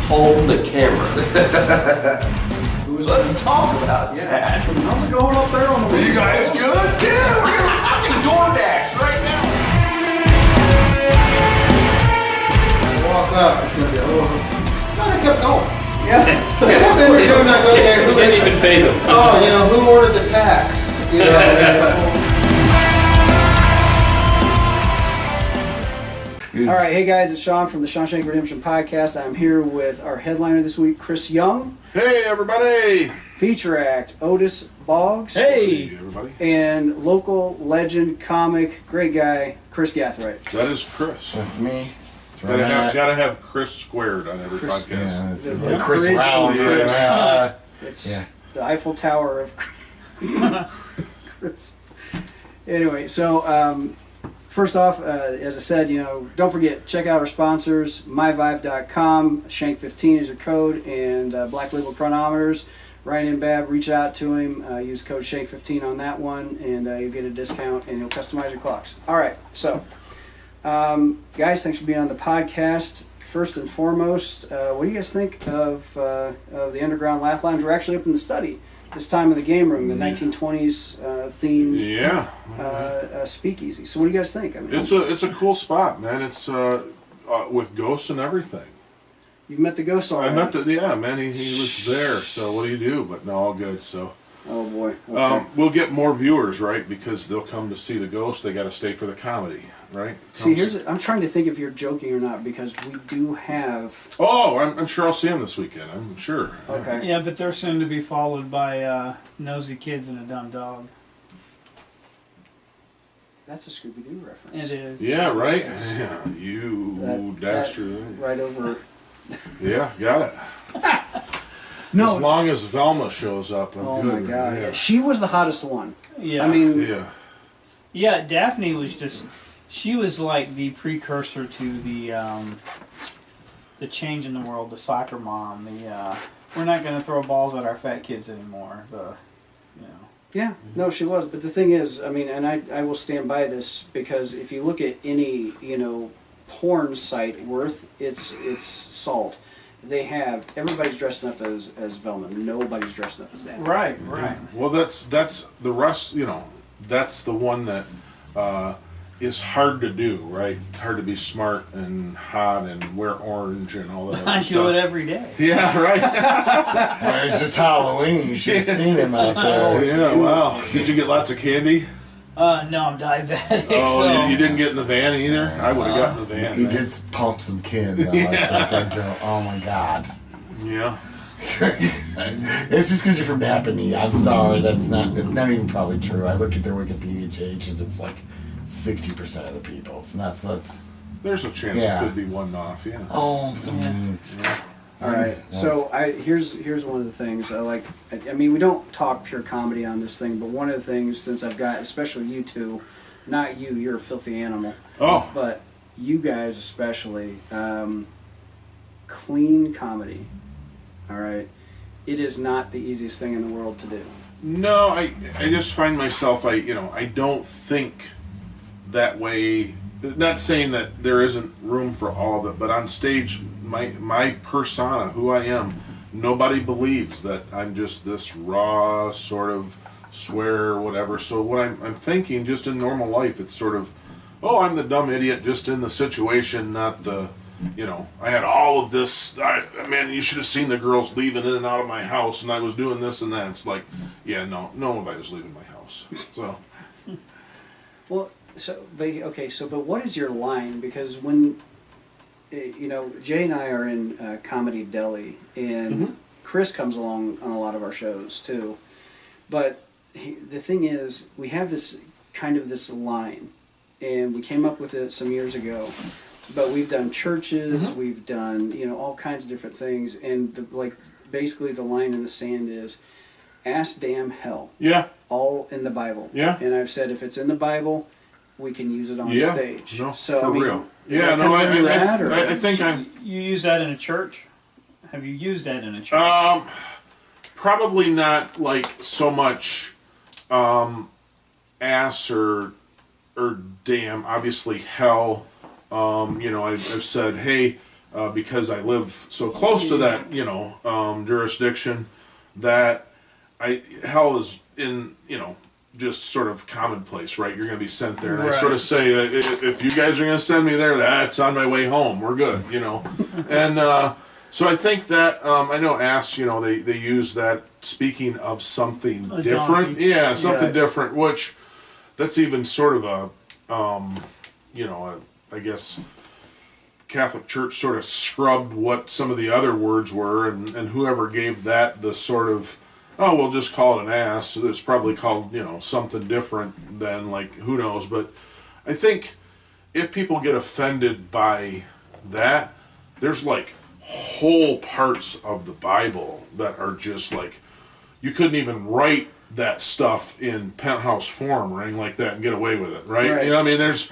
Hold the camera. Let's talk about that. How's it going up there on the Are you guys good? Yeah, we're gonna fucking DoorDash right now. walk up? It's gonna be over. No, they kept going. Yeah. Then we're doing that. Okay, We didn't even phase them. oh, you know, who ordered the tax? You know. All right, hey guys, it's Sean from the Shank Redemption Podcast. I'm here with our headliner this week, Chris Young. Hey, everybody! Feature act, Otis Boggs. Hey, everybody! And local legend, comic, great guy, Chris Gathright. That is Chris. That's me. Gotta have Chris squared on every podcast. Yeah, it's The like Chris original Brown. Chris. Yeah. It's the Eiffel Tower of Chris. Anyway, so first off, as I said, you know, don't forget, check out our sponsors, myvive.com, Shank15 is your code, and Black Label Chronometers. Ryan and Bab, reach out to him, use code Shank15 on that one, and you'll get a discount, and you'll customize your clocks. All right, so, guys, thanks for being on the podcast. First and foremost, what do you guys think of the Underground Laugh Lounge? We're actually up in the study this time in the game room, the 1920s themed speakeasy. So what do you guys think? I mean, it's a cool spot, man. It's with ghosts and everything. You've met the ghost already. I met man. He was there. So what do you do? But no, all good. So. Oh boy. Okay. We'll get more viewers, right? Because they'll come to see the ghost. They got to stay for the comedy, right? See, I'm trying to think if you're joking or not, because we do have. Oh, I'm sure I'll see him this weekend. I'm sure. Okay. Yeah, but they're soon to be followed by nosy kids and a dumb dog. That's a Scooby-Doo reference. It is. Yeah, right. Yeah, you dastard. Right over. Yeah, got it. No. As long as Velma shows up, I'm Oh good. my God! Yeah. Yeah, she was the hottest one. Yeah. I mean. Yeah. Yeah, Daphne was just. She was like the precursor to the change in the world, the soccer mom, we're not going to throw balls at our fat kids anymore, Yeah, no, she was. But the thing is, I mean, and I will stand by this, because if you look at any, porn site worth its salt, they have, everybody's dressing up as Velma. Nobody's dressing up as that. Right. Well, that's the rest. That's the one that is hard to do, right? It's hard to be smart and hot and wear orange and all that. I do it every day. Yeah, right. Well, it's just Halloween. You should have seen him out there. Oh yeah, wow. Did you get lots of candy? No, I'm diabetic. Oh, so. you didn't get in the van either? I would have gotten in the van. He man. just pumped some candy. Oh my God. Yeah. It's just because you're from Napanee. I'm sorry, that's not even probably true. I look at their Wikipedia page and it's like 60% of the people. So that's There's a chance it could be one off, yeah. oh, Yeah. All right. So here's one of the things I like. I mean, we don't talk pure comedy on this thing, but one of the things, since I've got, especially you two, not you, you're a filthy animal. Oh. But you guys especially, clean comedy. All right. It is not the easiest thing in the world to do. No, I just find myself, I don't think that way. Not saying that there isn't room for all of it, but on stage, my persona, who I am, nobody believes that I'm just this raw sort of swear whatever. So what I'm thinking, just in normal life, it's sort of, oh, I'm the dumb idiot just in the situation, not the, I had all of this. Man, you should have seen the girls leaving in and out of my house, and I was doing this and that. It's like, yeah, no, nobody was leaving my house. So. Well, but what is your line? Because when, Jay and I are in Comedy Deli, and Chris comes along on a lot of our shows too. But the thing is, we have this line, and we came up with it some years ago. But we've done churches, we've done all kinds of different things, and basically the line in the sand is, ass, damn, hell. Yeah. All in the Bible. Yeah. And I've said, if it's in the Bible, we can use it on stage. No, so, for real. Yeah, no, I think I'm. You use that in a church? Have you used that in a church? Probably not like so much ass or damn. Obviously hell I've said, hey, because I live so close to that, jurisdiction, that hell is in, just sort of commonplace, right? You're going to be sent there, and I sort of say, if you guys are going to send me there, that's on my way home. We're good, and so I think that I know Ask, they use that. Speaking of something different, something different, which that's even sort of I guess Catholic Church sort of scrubbed what some of the other words were, and whoever gave that the sort of, we'll just call it an ass. So it's probably called, something different than, like, who knows. But I think if people get offended by that, there's like whole parts of the Bible that are just like, you couldn't even write that stuff in penthouse form or anything like that and get away with it, right? There's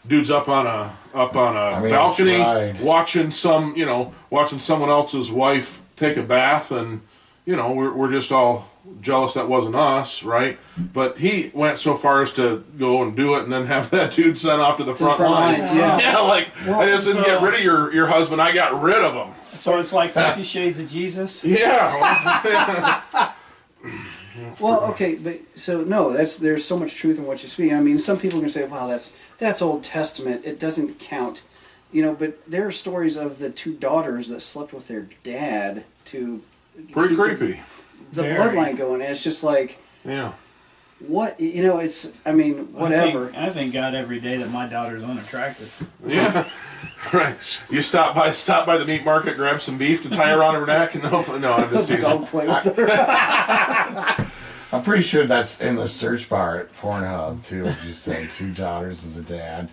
dudes up on a balcony watching someone else's wife take a bath, and we're just all jealous that wasn't us, right? But he went so far as to go and do it, and then have that dude sent off to the front lines. I just didn't get rid of your husband. I got rid of him. So it's like 50 Shades of Jesus. Yeah. Well, okay, but so no, there's so much truth in what you speak. I mean, some people are gonna say, "Wow, that's Old Testament. It doesn't count," But there are stories of the two daughters that slept with their dad to pretty creepy. The bloodline going, and it's just like, what it's. I mean, whatever. I thank God every day that my daughter's unattractive. Yeah. Right. You stop by the meat market, grab some beef to tie around her neck, and hopefully, no, I'm just teasing. Don't play with her. I'm pretty sure that's in the search bar at Pornhub too. If you say two daughters of the dad,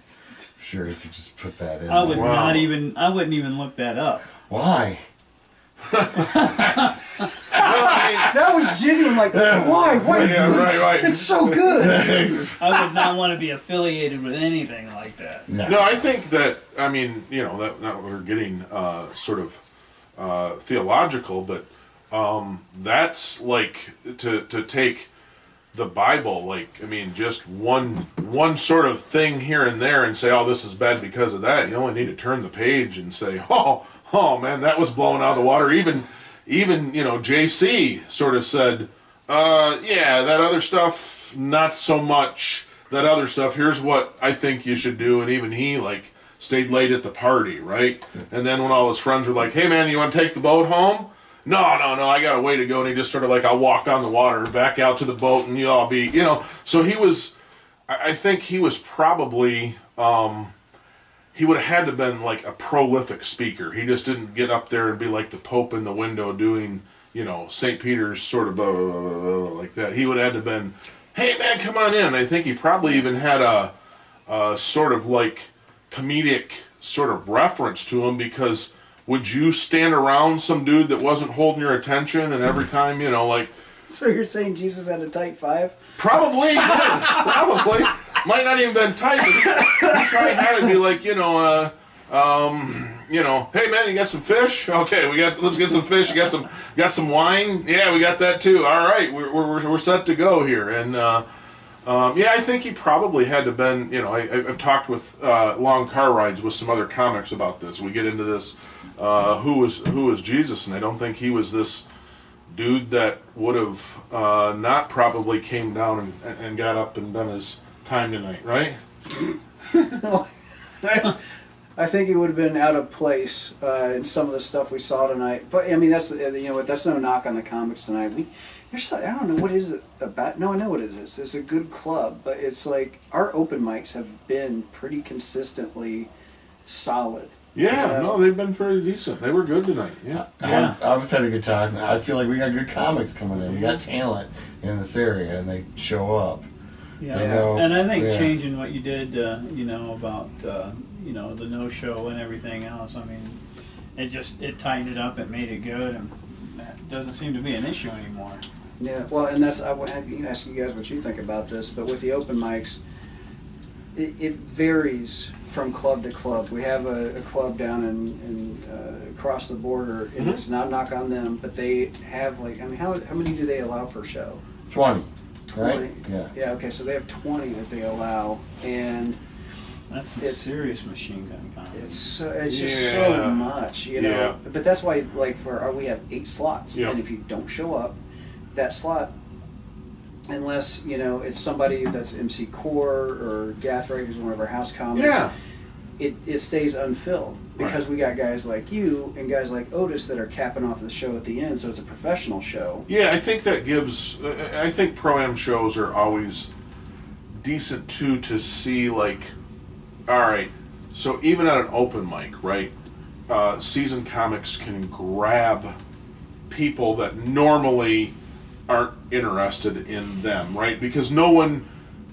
sure you could just put that in. I would I wouldn't even look that up. Why? That was genuine. Like, why? Right. It's so good. I would not want to be affiliated with anything like that. No, I think that, that we're getting sort of theological, but that's like to take the Bible, just one sort of thing here and there and say, oh, this is bad because of that. You only need to turn the page and say, oh man, that was blown out of the water. Even JC sort of said, that other stuff, not so much. That other stuff, here's what I think you should do. And even he stayed late at the party, right? And then when all his friends were like, hey man, you want to take the boat home? No, I got a way to go. And he just sort of I'll walk on the water back out to the boat, and you all be, So he was, I think he was probably, he would have had to have been a prolific speaker. He just didn't get up there and be like the Pope in the window doing, St. Peter's sort of blah, blah, blah, blah, like that. He would have had to have been, hey man, come on in. I think he probably even had a sort of comedic sort of reference to him, because would you stand around some dude that wasn't holding your attention, and every time, So you're saying Jesus had a tight five? Probably. Probably. Might not even been tight, but he probably had to be hey man, you got some fish? Okay, let's get some fish. You got some wine? Yeah, we got that too. All right, we're set to go here. And I think he probably had to been. I've talked with long car rides with some other comics about this. We get into this. Who was Jesus? And I don't think he was this dude that would have not probably came down and got up and done his time tonight, right? I think it would have been out of place in some of the stuff we saw tonight. But I mean, that's that's no knock on the comics tonight. I don't know what is it about. No, I know what it is. It's a good club, but it's our open mics have been pretty consistently solid. Yeah, no, they've been fairly decent. They were good tonight. Yeah. I've had a good time. I feel like we got good comics coming in. We got talent in this area, and they show up. Yeah, and I think changing what you did, about the no-show and everything else. I mean, it tightened it up. It made it good, and that doesn't seem to be an issue anymore. Yeah, well, and I would ask you guys what you think about this, but with the open mics, it varies from club to club. We have a club down in across the border, and it's not a knock on them, but they have how many do they allow per show? 20. 20. Right? Yeah. Yeah. Okay. So they have 20 that they allow, and That's some It's- serious machine gun comedy. It's just Yeah. so much, you know. Yeah. But that's why, like, we have 8 slots, Yep. and if you don't show up, that slot, unless it's somebody that's MC Core or Gathright, who's one of our house comics, Yeah. it stays unfilled because Right. we got guys like you and guys like Otis that are capping off the show at the end, so it's a professional show. Yeah, I think that gives. I think pro-am shows are always decent too to see, like, all right, so even at an open mic, right, seasoned comics can grab people that normally aren't interested in them, right? Because no one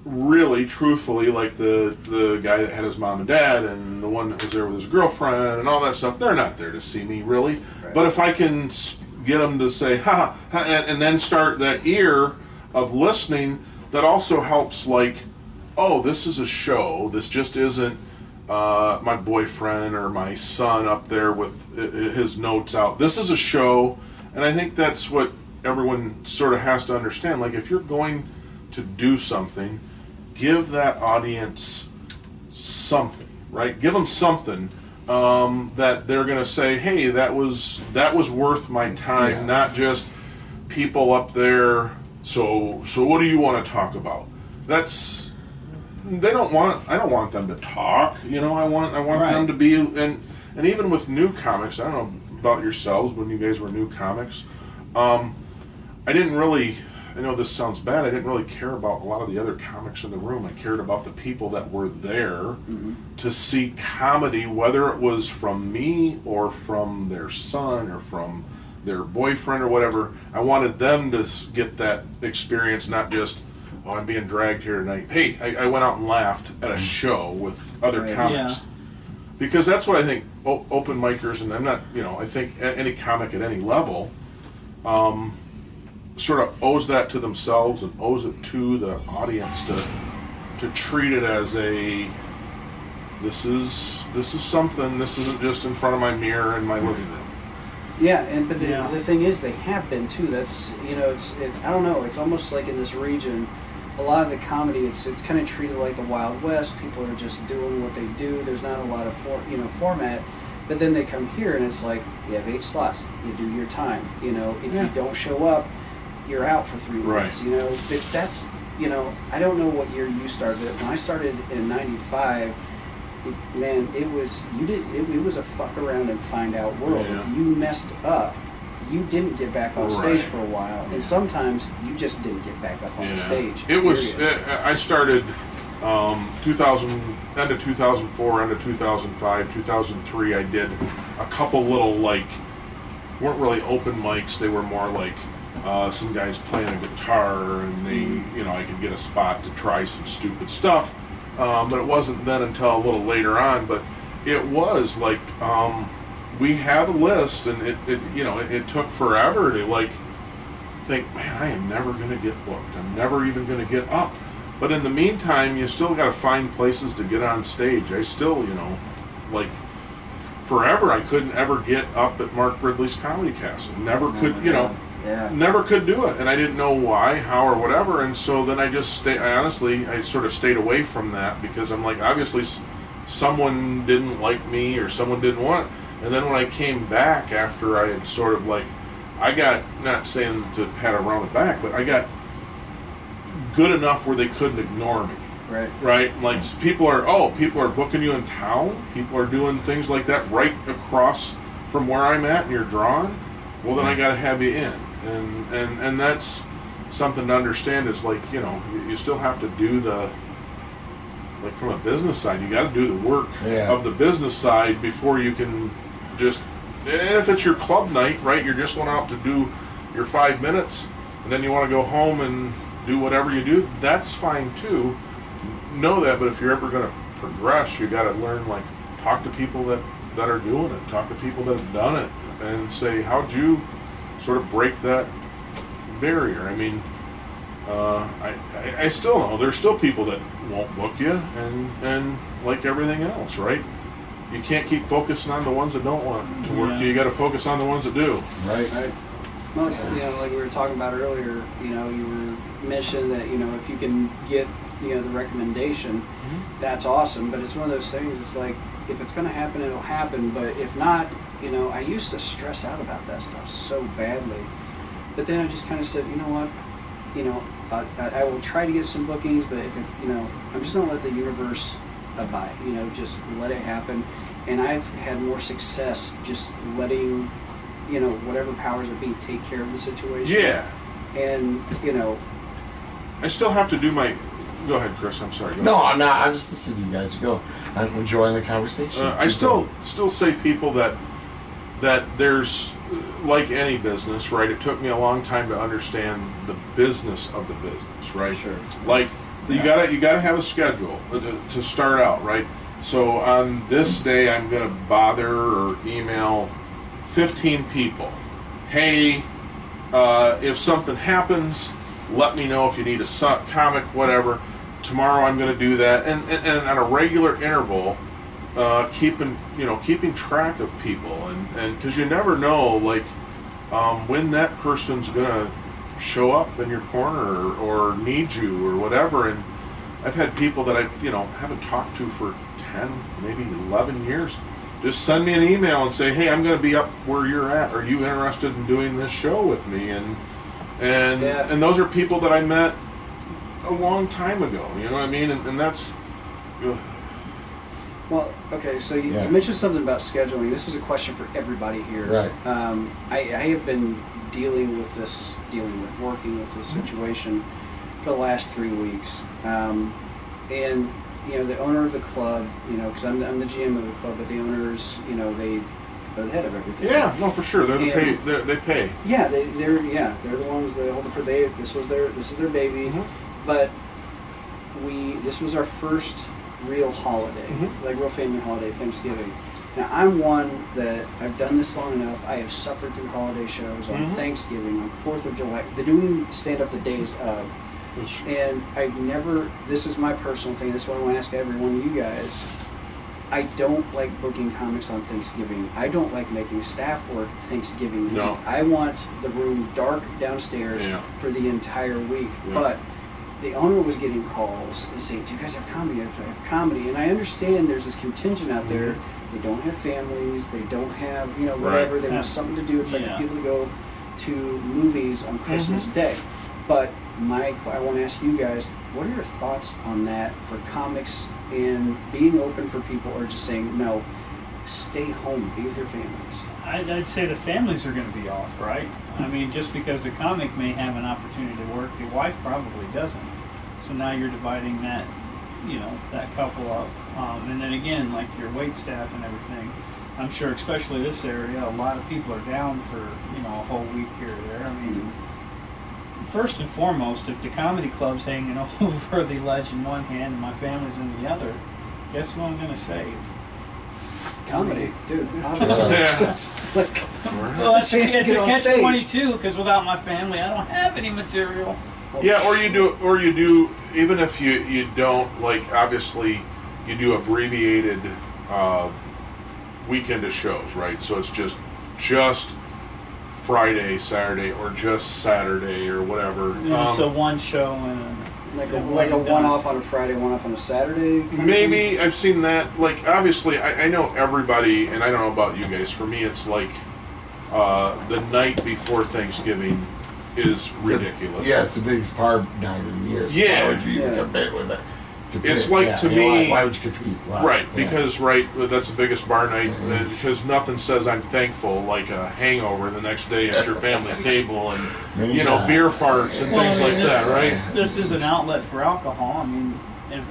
really, truthfully, like the guy that had his mom and dad and the one that was there with his girlfriend and all that stuff, they're not there to see me, really. Right. But if I can get them to say, ha, ha, and then start that ear of listening, that also helps, like, oh, this is a show. This just isn't my boyfriend or my son up there with his notes out. This is a show, and I think that's what everyone sort of has to understand. Like, if you're going to do something, give that audience something, right? Give them something that they're going to say, hey, that was worth my time, Yeah. not just people up there. So what do you want to talk about? I don't want them to talk, I want Right. them to be, and even with new comics, I don't know about yourselves when you guys were new comics, I didn't really, I know this sounds bad, I didn't really care about a lot of the other comics in the room. I cared about the people that were there to see comedy, whether it was from me or from their son or from their boyfriend or whatever. I wanted them to get that experience, not just, oh, I'm being dragged here tonight. Hey, I went out and laughed at a show with other Right. comics. Yeah. Because that's what I think open micers, and I'm not, I think any comic at any level sort of owes that to themselves and owes it to the audience to treat it as this is something. This isn't just in front of my mirror in my living room. Yeah, but Yeah. the thing is, they have been too. That's I don't know. It's almost like in this region, a lot of the comedy, it's kind of treated like the Wild West. People are just doing what they do. There's not a lot of format. But then they come here and it's like, you have 8 slots. You do your time. If Yeah. you don't show up, you're out for 3 months. Right. But that's I don't know what year you started. When I started in '95. It was a fuck around and find out world. Yeah. If you messed up, you didn't get back on stage Right. for a while, and sometimes you just didn't get back up on the stage. It was. period. I started 2000, end of 2004, end of 2005, 2003. I did a couple little, like, weren't really open mics. They were more like some guys playing a guitar, and I could get a spot to try some stupid stuff. But it wasn't then until a little later on. But it was like we had a list, and it took forever to, like, think, man, I am never going to get booked. I'm never even going to get up. But in the meantime, you still got to find places to get on stage. I still, like, forever I couldn't ever get up at Mark Ridley's Comedy Castle. Never could, Yeah. never could do it, and I didn't know why, how, or whatever. And so then I sort of stayed away from that, because I'm like, obviously someone didn't like me or someone didn't want. And then when I came back after I had sort of, like, I got, not saying to pat around the back, but I got good enough where they couldn't ignore me. Right? Like, people are booking you in town. People are doing things like that right across from where I'm at, and you're drawing. Well, then I got to have you in, and that's something to understand. Is like, you still have to do the, like, from a business side, you got to do the work of the business side before you can just. And if it's your club night, right, you're just going out to do your 5 minutes, and then you want to go home and do whatever you do. That's fine too. Know that, but if you're ever going to progress, you got to learn, like, talk to people that are doing it, talk to people that have done it, and say, how'd you sort of break that barrier? I mean, I still know there's still people that won't book you, and like everything else, right? You can't keep focusing on the ones that don't want to work you. You got to focus on the ones that do. Right. Well, it's, like we were talking about earlier, you were mentioning that, if you can get, the recommendation, that's awesome. But it's one of those things. It's like if it's going to happen, it'll happen. But if not, I used to stress out about that stuff so badly. But then I just kind of said, you know what, I will try to get some bookings, but if it, I'm just going to let the universe abide. Just let it happen. And I've had more success just letting, whatever powers that be take care of the situation. Yeah. And, I still have to do my. Go ahead, Chris. I'm sorry. Go No, ahead. I'm not. I'm just listening to you guys go. I'm enjoying the conversation. I still say people that there's, like any business, right? It took me a long time to understand the business of the business, right? Sure. Like you gotta have a schedule to start out, right? So on this day, I'm gonna bother or email 15 people. Hey, if something happens, let me know if you need a comic, whatever. Tomorrow I'm going to do that, and on a regular interval, keeping track of people, and because you never know, like when that person's going to show up in your corner or need you or whatever. And I've had people that I haven't talked to for 10, maybe 11 years. Just send me an email and say, hey, I'm going to be up where you're at. Are you interested in doing this show with me? And those are people that I met a long time ago. You know what I mean? And that's. Well, okay, so you mentioned something about scheduling. This is a question for everybody here. Right. I have been working with this situation for the last 3 weeks. And, the owner of the club, because I'm the GM of the club, but the owners, they're the head of everything. Yeah, no, for sure. They pay. Yeah, they're the ones that hold this is their baby. Mm-hmm. But this was our first real holiday, like real family holiday, Thanksgiving. Now I'm one that I've done this long enough. I have suffered through holiday shows on Thanksgiving, on 4th of July. They're doing stand up the days of. And I've never, this is my personal thing, this is what I want to ask every one of you guys. I don't like booking comics on Thanksgiving. I don't like making staff work Thanksgiving week. No. I want the room dark downstairs for the entire week. Yeah. But the owner was getting calls and saying, do you guys have comedy? I have comedy. And I understand there's this contingent out there. They don't have families. They don't have, whatever. Right. They want something to do. It's like the people that go to movies on Christmas Day. But I want to ask you guys, what are your thoughts on that for comics and being open for people, or just saying, no, stay home, be with your families? I'd say the families are going to be off, right? I mean, just because the comic may have an opportunity to work, the wife probably doesn't. So now you're dividing that, that couple up. And then again, like your wait staff and everything, I'm sure, especially this area, a lot of people are down for, a whole week here or there. I mean, first and foremost, if the comedy club's hanging over the ledge in one hand and my family's in the other, guess who I'm going to save? Comedy, dude. Well, It's it's a chance to get on stage. catch-22 because without my family, I don't have any material. Yeah, or you do, even if you don't, like, obviously, you do abbreviated weekend of shows, right? So it's just Friday, Saturday, or just Saturday, or whatever. So one show and like a one-off on a Friday, one-off on a Saturday? Maybe I've seen that. Like, obviously, I know everybody, and I don't know about you guys. For me, it's like the night before Thanksgiving is ridiculous. It's the biggest part night of the year. So Yeah. why would you even compete with it? It's like, to me, why would you compete? Why? Right, Yeah. because that's the biggest bar night. Because nothing says I'm thankful like a hangover the next day at your family table, and beer farts and things like that, right? This is an outlet for alcohol. I mean,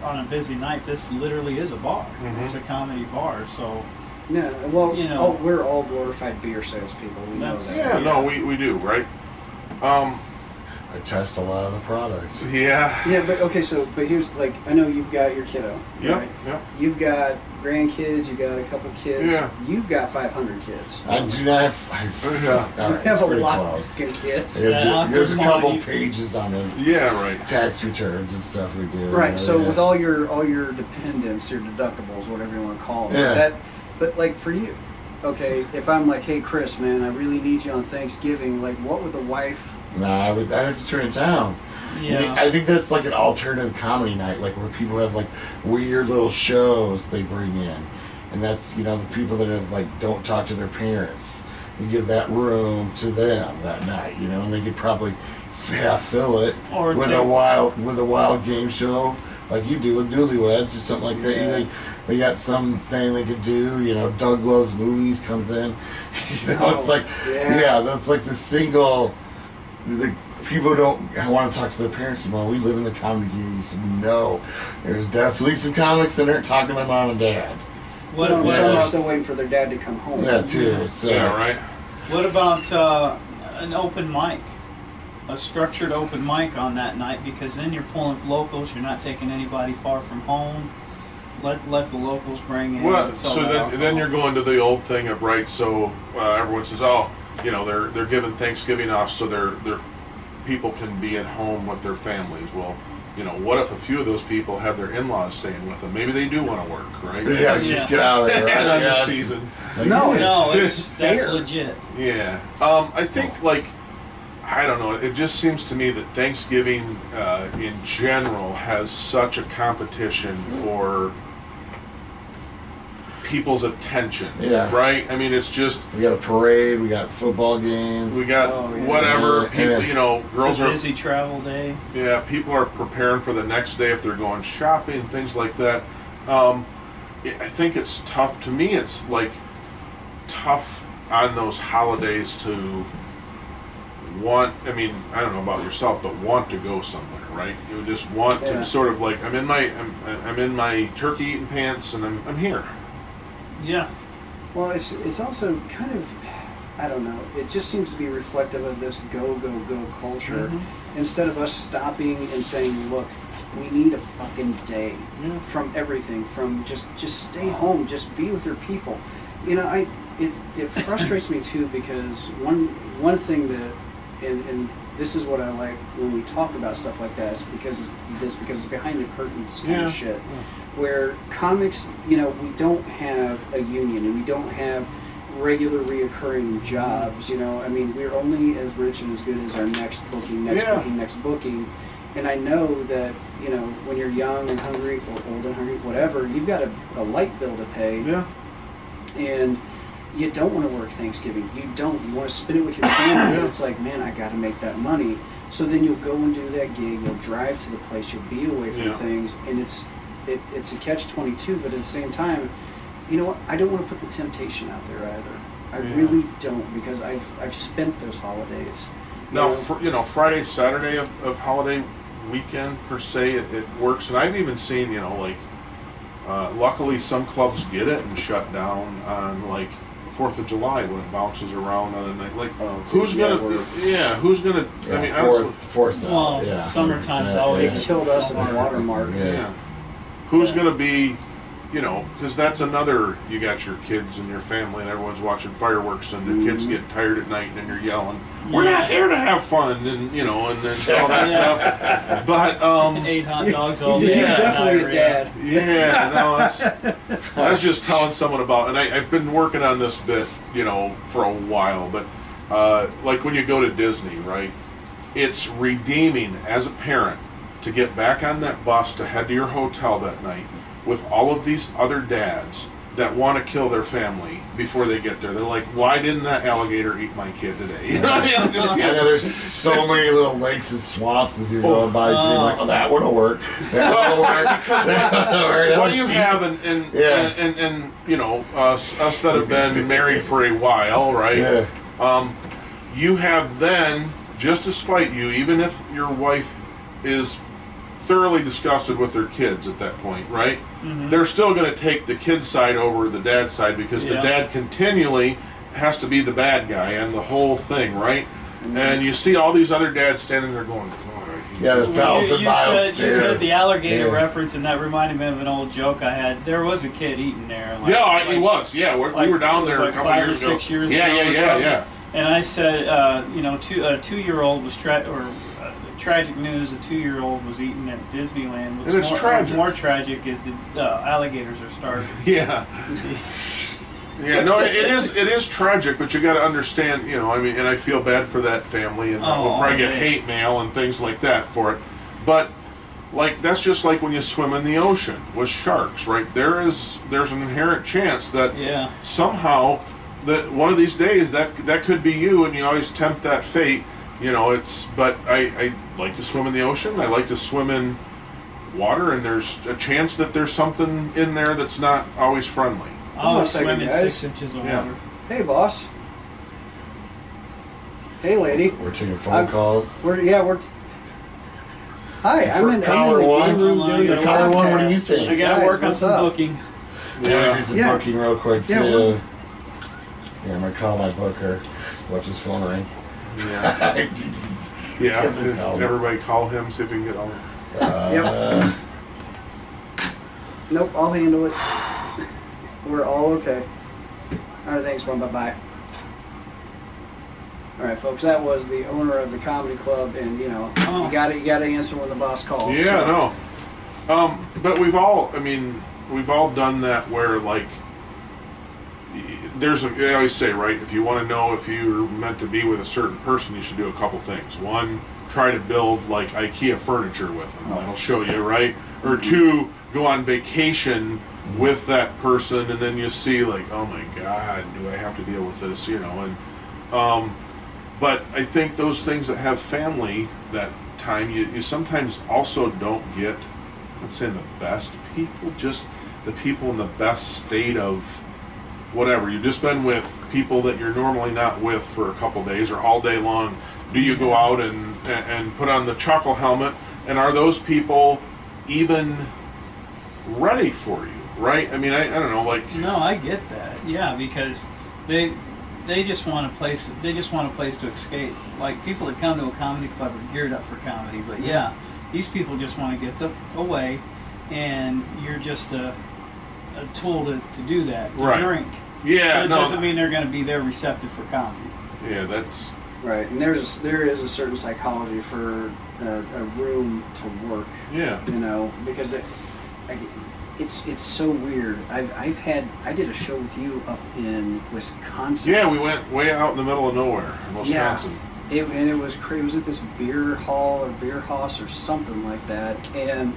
on a busy night, this literally is a bar. It's a comedy bar, so. Yeah, well, we're all glorified beer salespeople. We know that. Yeah, no, we do, right? I test a lot of the products. Yeah. Yeah, but here's, like, I know you've got your kiddo. Yeah, right? yeah. You've got grandkids, you've got a couple kids. Yeah. You've got 500 kids. I do not have. Yeah. All You right, have it's a pretty lot of close. fucking kids. Yeah, there's a couple Money. pages on the Yeah, right. tax returns and stuff we do. Right. So with all your dependents, your deductibles, whatever you want to call them, Yeah. but like for you, okay, if I'm like, hey Chris, man, I really need you on Thanksgiving, like what would the wife? Nah, I'd have to turn it down. Yeah. I think that's like an alternative comedy night, like where people have like weird little shows they bring in, and that's the people that have like don't talk to their parents. You give that room to them that night, and they could probably half fill it Or with a wild game show like you do with Newlyweds or something like that. Yeah. They got something they could do. Doug Loves Movies comes in. It's like that's like the single. The people don't want to talk to their parents anymore. We live in the comedy community, so no, there's definitely some comics that aren't talking to their mom and dad. Some are still waiting for their dad to come home. Yeah, too. So. Yeah, right. What about an open mic? A structured open mic on that night, because then you're pulling locals. You're not taking anybody far from home. Let the locals bring in. Well, so then you're going to the old thing of so everyone says, they're giving Thanksgiving off so their people can be at home with their families. Well, what if a few of those people have their in-laws staying with them? Maybe they do want to work, right? Yeah, just get out of there. Right? I'm just teasing. That's legit. Yeah. I think I don't know. It just seems to me that Thanksgiving in general has such a competition for people's attention. Yeah. Right? I mean, it's just... We got a parade, we got football games. We got whatever. People, girls it's a are... busy travel day. Yeah, people are preparing for the next day if they're going shopping, things like that. I think it's tough. To me, it's tough on those holidays to want, I don't know about yourself, but want to go somewhere, right? You just want to sort of I'm in my turkey eating pants and I'm here. Yeah. Well, it's also kind of, I don't know, it just seems to be reflective of this go, go, go culture. Mm-hmm. Instead of us stopping and saying, look, we need a fucking day from everything, from just stay home, just be with your people. It frustrates me too, because one thing that, and this is what I like when we talk about stuff like that, is because it's behind the curtains kind of shit. Where comics, we don't have a union and we don't have regular reoccurring jobs. We're only as rich and as good as our next booking. And I know that, when you're young and hungry, or old and hungry, whatever, you've got a light bill to pay. Yeah. And you don't want to work Thanksgiving. You want to spend it with your family. It's like, man, I got to make that money. So then you'll go and do that gig. You'll drive to the place. You'll be away from things. And it's a catch-22. But at the same time, you know what? I don't want to put the temptation out there either. I really don't, because I've spent those holidays. Now, Friday, Saturday of holiday weekend per se, it works. And I've even seen, luckily some clubs get it and shut down on 4th of July when it bounces around on a night. Who's gonna? Force out. Well, summertime's always It killed us at the watermark. Yeah. Who's gonna be? Because that's another. You got your kids and your family, and everyone's watching fireworks, and the kids get tired at night, and you're yelling, "We're not here to have fun," and then all that stuff. But 8 hot dogs all day. You're definitely a dad. Yeah, no, I was just telling someone about, and I've been working on this bit, for a while, but when you go to Disney, right, it's redeeming as a parent to get back on that bus to head to your hotel that night with all of these other dads that want to kill their family before they get there. They're like, why didn't that alligator eat my kid today? I know there's so many little lakes and swamps as you're going by too. Like, that one will work. That one will work. What you have, and us that have been married for a while, right? Yeah. You have then, just to spite you, even if your wife is thoroughly disgusted with their kids at that point, right? Mm-hmm. They're still going to take the kid side over the dad side, because the dad continually has to be the bad guy and the whole thing, right? Mm-hmm. And you see all these other dads standing there going, there's thousand miles. You said the alligator reference, and that reminded me of an old joke I had. There was a kid eating there. He was. Yeah, we were down there a couple 5 years or 6 ago. years ago. Yeah. And I said, a 2-year-old was tragic news. A 2-year-old was eaten at Disneyland. And it's tragic. More tragic is the alligators are starving. Yeah. Yeah, no, it is tragic, but you got to understand, I mean, and I feel bad for that family, and we'll probably get hate mail and things like that for it. But like that's just like when you swim in the ocean with sharks, right? There's an inherent chance that somehow that one of these days that could be you, and you always tempt that fate. But I like to swim in the ocean. I like to swim in water, and there's a chance that there's something in there that's not always friendly. I'll swim in 6 inches of water. Hey, boss. Hey, lady. We're taking phone calls. Hi, I'm in the game room doing the Caller podcast. one, what do you think? I gotta work on what's some up? booking. Yeah, do some booking real quick too. Yeah, I'm gonna call my booker. Watch his phone ring. Yeah. Yeah. Everybody call him, see if we can get on. Yep. Nope, I'll handle it. We're all okay. All right, thanks, man. Bye-bye. All right, folks, that was the owner of the comedy club, and you gotta answer when the boss calls. Yeah, no. But we've all done that where like I always say, right, if you want to know if you're meant to be with a certain person, you should do a couple things. One, try to build like IKEA furniture with them. That'll show you, right? Or two, go on vacation with that person, and then you see like, oh my God, do I have to deal with this? But I think those things that have family, that time, you sometimes also don't get, I'm not saying the best people, just the people in the best state of whatever. You've just been with people that you're normally not with for a couple days or all day long. Do you go out and put on the chuckle helmet, and are those people even ready for you, right? I mean, I don't know, like... No, I get that, yeah, because they just want a place. They just want a place to escape. Like people that come to a comedy club are geared up for comedy, but yeah, these people just want to get them away, and you're just a tool to do that. To drink. Yeah, but it doesn't mean they're going to be there receptive for comedy. Yeah, that's right. And there is a certain psychology for a room to work. Yeah. Because it's so weird. I did a show with you up in Wisconsin. Yeah, we went way out in the middle of nowhere in Wisconsin. Yeah, it was crazy. It was at this beer hall or beer house or something like that, and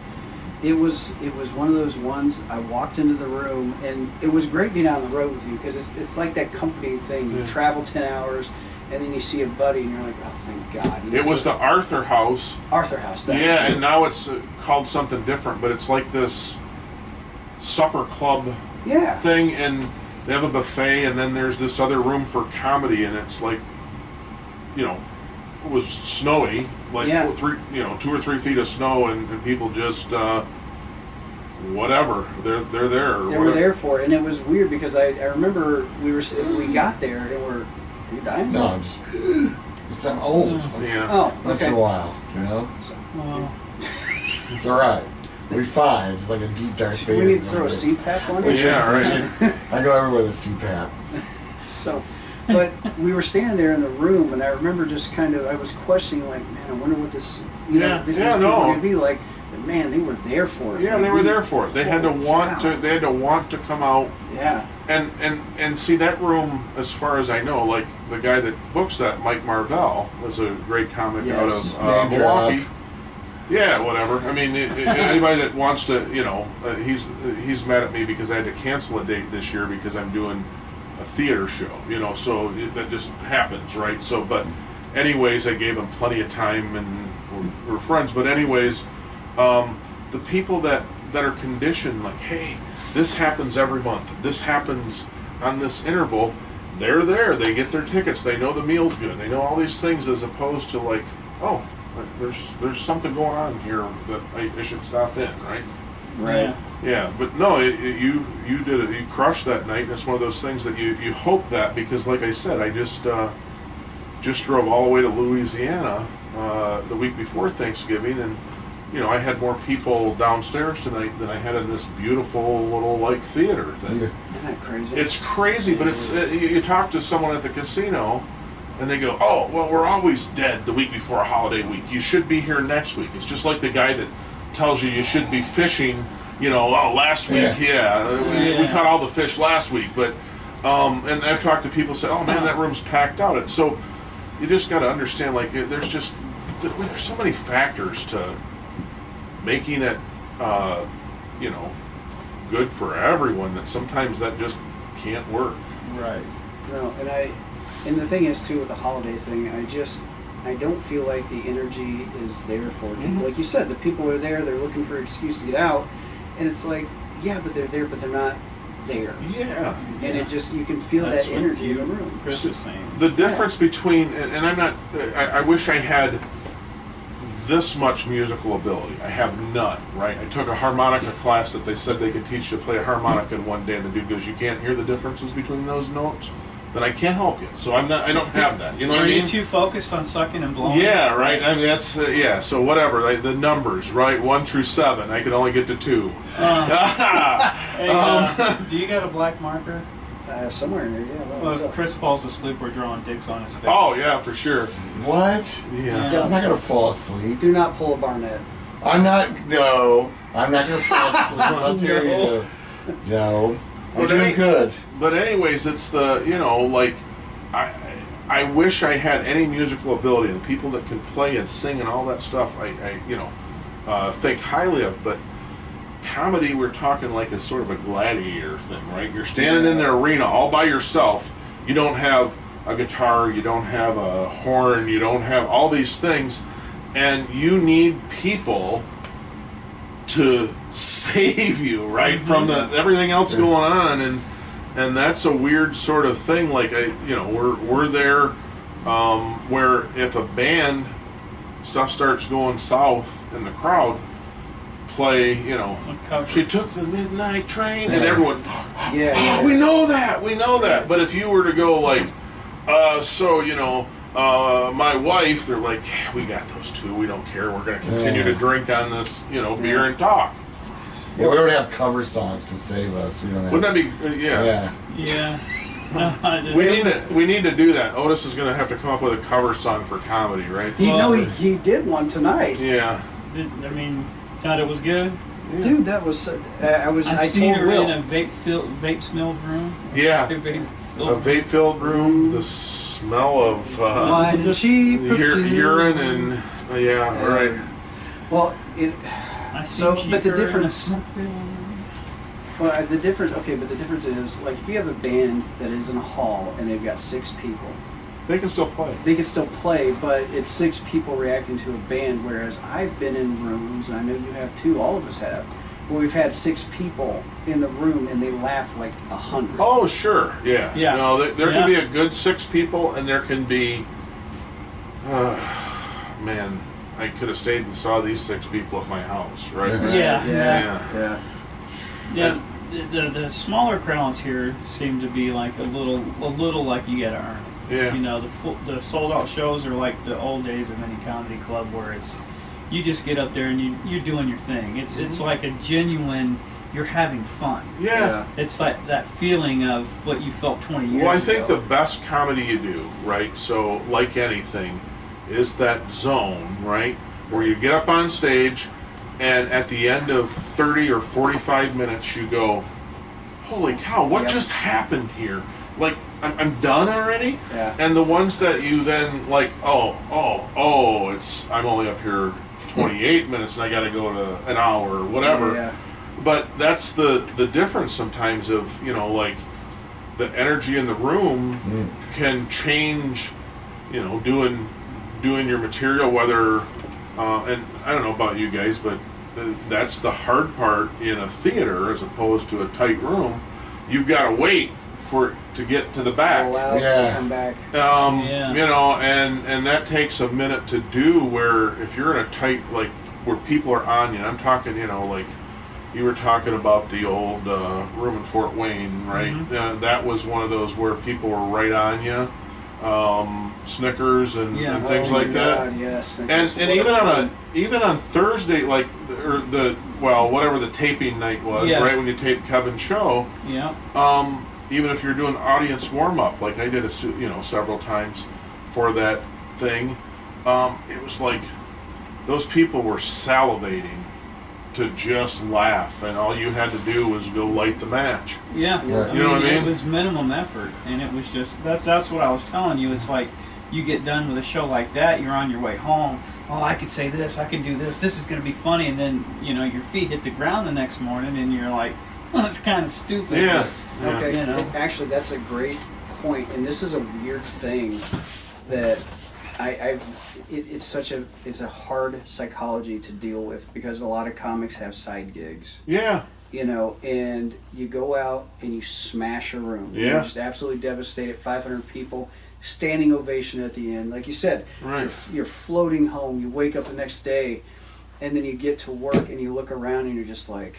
it was one of those ones. I walked into the room, and it was great being on the road with you because it's like that comforting thing. You travel 10 hours, and then you see a buddy, and you're like, oh, thank God. It was the Arthur House. Arthur House. Yeah, and now it's called something different, but it's like this supper club thing, and they have a buffet, and then there's this other room for comedy, and it's like, it was snowy, like 2 or 3 feet of snow, and people just whatever they're there. They were there for it, and it was weird because I remember we got there and are you dying? No, I'm old. Once in a while, It's all right. We're fine. It's like a deep dark space. We need to throw a CPAP on it. Yeah, right. I go everywhere with a CPAP. So, but we were standing there in the room, and I remember just kind of, I was questioning, like, man, I wonder what this, this is going to be like. But man, they were there for it. Yeah, they were there for it. They had to want to. They had to want to come out. Yeah. And see that room, as far as I know, like the guy that books that, Mike Marvell, was a great comic out of Milwaukee. Yeah, whatever. I mean, anybody that wants to, he's mad at me because I had to cancel a date this year because I'm doing a theater show, so that just happens, right? So, but anyways, I gave him plenty of time and we're friends. But anyways, the people that are conditioned, like, hey, this happens every month. This happens on this interval. They're there. They get their tickets. They know the meal's good. They know all these things, as opposed to like, oh, there's something going on here that I should stop in, right? Right. Yeah, but no, you did it. You crushed that night, and it's one of those things that you hope that, because like I said, I just drove all the way to Louisiana the week before Thanksgiving, and I had more people downstairs tonight than I had in this beautiful little like theater thing. Isn't that crazy? It's crazy, but it's you talk to someone at the casino, and they go, oh, well, we're always dead the week before a holiday week. You should be here next week. It's just like the guy that tells you should be fishing, last week, we caught all the fish last week. But And I've talked to people who say, "Oh man, that room's packed out." So you just got to understand, like, there's so many factors to making it, good for everyone that sometimes that just can't work. Right. No, and the thing is too with the holiday thing, I don't feel like the energy is there for it. Mhm. Like you said, the people are there, they're looking for an excuse to get out, and it's like, yeah, but they're there, but they're not there. Yeah. And it just, you can feel That's that what energy in the room. Chris was saying. The difference between, and I'm not, I wish I had this much musical ability. I have none, right? I took a harmonica class that they said they could teach you to play a harmonica in one day, and the dude goes, "You can't hear the differences between those notes?" Then I can't help you. So I don't have that. You know what I Are mean? you too focused on sucking and blowing? Yeah, right. I mean, that's yeah. So whatever, like, the numbers, right? 1 through 7. I can only get to 2. Hey, do you got a black marker? Somewhere in there, yeah. Well, What's if up? Chris falls asleep, we're drawing dicks on his face. Oh yeah, for sure. What? Yeah. I'm not gonna fall asleep. Do not pull a Barnett. I'm not gonna fall asleep. I'll tell you. No. I'm But doing good. But anyways, it's the like I wish I had any musical ability, and people that can play and sing and all that stuff. I think highly of, but. Comedy, we're talking like a sort of a gladiator thing, right? You're standing in the arena all by yourself. You don't have a guitar, you don't have a horn, you don't have all these things, and you need people to save you, right, from everything else going on, and that's a weird sort of thing. Like we're there, where if a band stuff starts going south in the crowd. Play, she took the midnight train, and everyone, we know that. But if you were to go like, my wife, they're like, we got those two, we don't care, we're going to continue to drink on this, beer and talk. Yeah, we don't have cover songs to save us. We don't have. Wouldn't that be, Yeah. Yeah. We need to do that. Otis is going to have to come up with a cover song for comedy, right? He did one tonight. Yeah. Thought it was good. Yeah. Dude, that was. I seen told her Will. in a vape-smelled room. Yeah. A A vape-filled vape-filled room, the smell of Wine and cheap urine and right. Well, I So, seen but the cheaper in a difference- smoke-filled room. well, the difference. Okay, but the difference is, like, if you have a band that is in a hall and they've got 6 people, They can still play. they can still play, but it's 6 people reacting to a band. Whereas I've been in rooms, and I know you have too. All of us have, where we've had 6 people in the room and they laugh like 100. Oh, sure. Yeah. Yeah. No, there Yeah. can be a good 6 people, and there can be. Man, I could have stayed and saw these 6 people at my house, right? Yeah. Yeah. The smaller crowds here seem to be like a little like you gotta earn it. Yeah. The sold out shows are like the old days of any comedy club where it's you just get up there and you're doing your thing. It's like a genuine, you're having fun. Yeah. It's like that feeling of what you felt 20 years ago. Well, I think the best comedy you do, right? So, like anything, is that zone, right? Where you get up on stage, and at the end of 30 or 45 minutes, you go, holy cow, what just happened here? Like, I'm done already? Yeah. And the ones that you then, like, I'm only up here 28 minutes, and I got to go to an hour or whatever. Yeah. But that's the difference sometimes of, like, the energy in the room can change, doing your material, whether, and I don't know about you guys, but that's the hard part in a theater as opposed to a tight room. You've got to wait for it to get to the back. Allow Yeah. to come back. And that takes a minute to do, where if you're in a tight, like, where people are on you, and I'm talking, like, you were talking about the old room in Fort Wayne, right? Mm-hmm. That was one of those where people were right on you, Snickers and things like that. Yes. And even on Thursday, like, or whatever the taping night was, right, when you taped Kevin's show. Yeah. Even if you're doing audience warm up, like I did several times for that thing, it was like those people were salivating to just laugh, and all you had to do was go light the match. Yeah, Right. You know what I mean? It was minimum effort, and it was just that's what I was telling you. It's like you get done with a show like that, you're on your way home. Oh, I could say this, I can do this. This is going to be funny, and then your feet hit the ground the next morning, and you're like, well, it's kind of stupid. Yeah. but, Okay, You know. actually, that's a great point, and this is a weird thing that it's a hard psychology to deal with because a lot of comics have side gigs, Yeah. and you go out and you smash a room. You Yeah. just absolutely devastate it. 500 people, standing ovation at the end. Like you said, Right. you're floating home. You wake up the next day, and then you get to work and you look around and you're just like,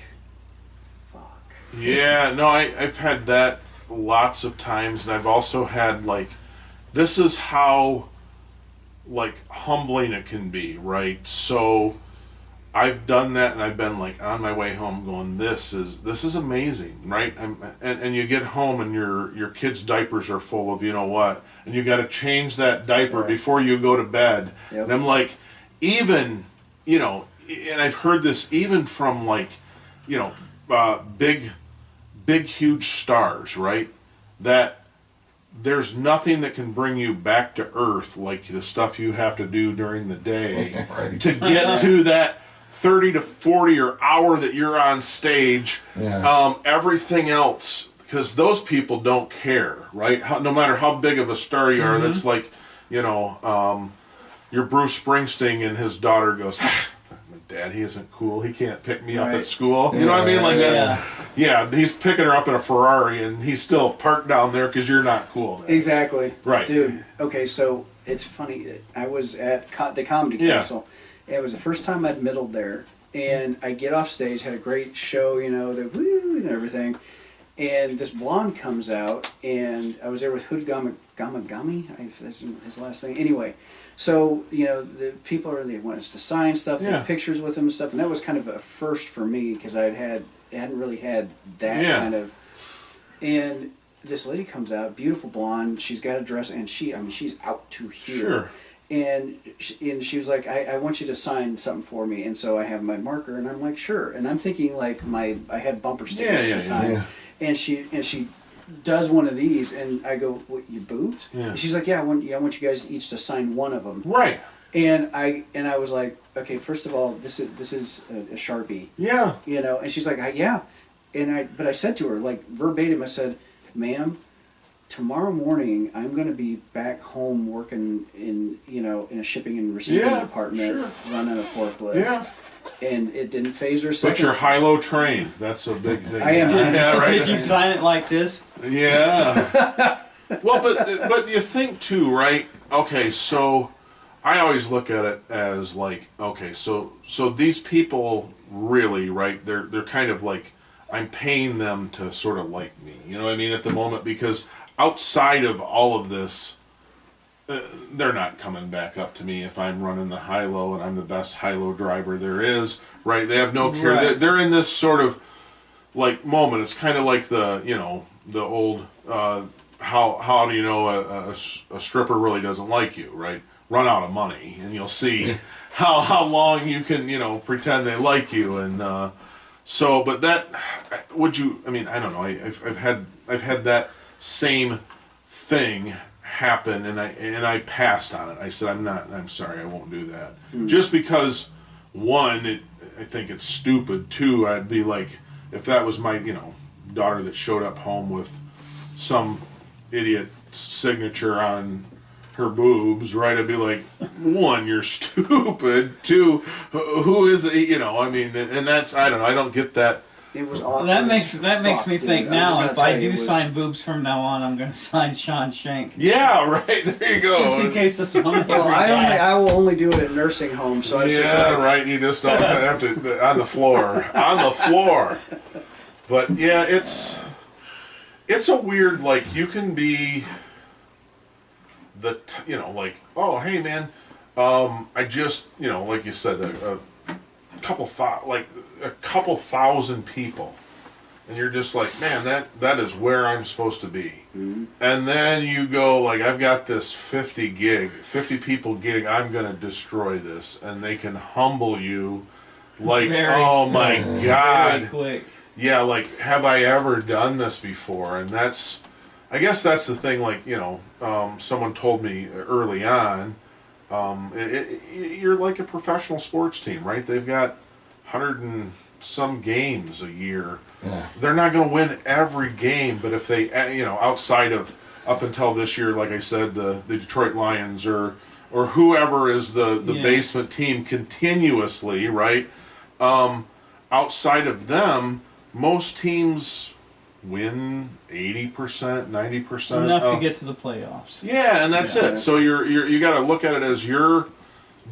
fuck. Yeah, no, I've had that lots of times, and I've also had, like, this is how, like, humbling it can be, right? So I've done that, and I've been, like, on my way home going, this is amazing, right? And you get home, and your kids' diapers are full of what, and you got to change that diaper Right. before you go to bed. Yep. And I'm like, even, and I've heard this even from, like, big, huge stars, right? That there's nothing that can bring you back to earth like the stuff you have to do during the day Right. to get to that 30 to 40 or hour that you're on stage. Yeah. Everything else, because those people don't care, right? No matter how big of a star you are, that's like, your Bruce Springsteen and his daughter goes, my dad, he isn't cool. He can't pick me up Right. at school. You know what I mean? Like Yeah. yeah, he's picking her up in a Ferrari, and he's still parked down there because you're not cool. Man. Exactly. Right. Dude, okay, so it's funny. I was at the Comedy Yeah. Castle. And it was the first time I'd middled there. And I get off stage, had a great show, the woo and everything. And this blonde comes out, and I was there with Hood Gamagami. That's his last thing. Anyway, so, the people they want us to sign stuff, take Yeah. pictures with them and stuff. And that was kind of a first for me because I hadn't really had that Yeah. kind of. And this lady comes out, beautiful blonde. She's got a dress, and she's out to here. Sure. And she was like, I want you to sign something for me. And so I have my marker, and I'm like, sure. And I'm thinking like I had bumper stickers Yeah, at the time. yeah. And she does one of these, and I go, what, you boot? Yeah. And she's like, yeah, I want you guys each to sign one of them. Right. And I was like, okay, first of all, this is a Sharpie, Yeah. And she's like, yeah. But I said to her, like verbatim, I said, ma'am, tomorrow morning I'm going to be back home working in a shipping and receiving Yeah, department, sure. running a forklift. Yeah. And it didn't phase her a But second. you're high-low trained. That's a big thing. I am. Yeah, right. Did you sign it like this? Yeah. Well, but you think too, right? Okay, so I always look at it as like, okay, so these people really, right? They're kind of like, I'm paying them to sort of like me. You know what I mean? At the moment, because outside of all of this, they're not coming back up to me if I'm running the high-low and I'm the best high-low driver there is, right? They have no care. Right. They're in this sort of like moment. It's kind of like the the old how do you know a stripper really doesn't like you, right? Run out of money and you'll see how long you can pretend they like you. And so, but that would you? I mean, I don't know. I've had that same thing happen, and I passed on it. I said, I'm sorry, I won't do that. Just because, one, I think it's stupid. Two, I'd be like, if that was my daughter that showed up home with some idiot signature on her boobs, right? I'd be like, one, you're stupid. Two, who is it? I mean, and that's, I don't know, I don't get that. It was awkward. That makes as me fuck, think dude. I'm just now. gonna If I tell you, do it was- sign boobs from now on, I'm going to sign Shank. Yeah, right. There you go. Just in case of somebody. Well, I will only do it at nursing homes, so it's just Yeah, like, right. You just don't have to on the floor. On the floor. But yeah, it's a weird, like, you can be like, oh hey man, I just like you said a couple thousand people, and you're just like, man, that is where I'm supposed to be. And then you go like, I've got this 50 people gig, I'm gonna destroy this, and they can humble you Like, Very- oh my Very God. quick. Yeah, like, have I ever done this before? And I guess that's the thing, like, someone told me early on, you're like a professional sports team, right? They've got 100 and some games a year. Yeah. They're not going to win every game, but if they, outside of up until this year, like I said, the Detroit Lions or whoever is the basement team continuously, right? Outside of them, most teams win 80%, 90%. Enough to get to the playoffs. Yeah, and that's it. So you got to look at it as you're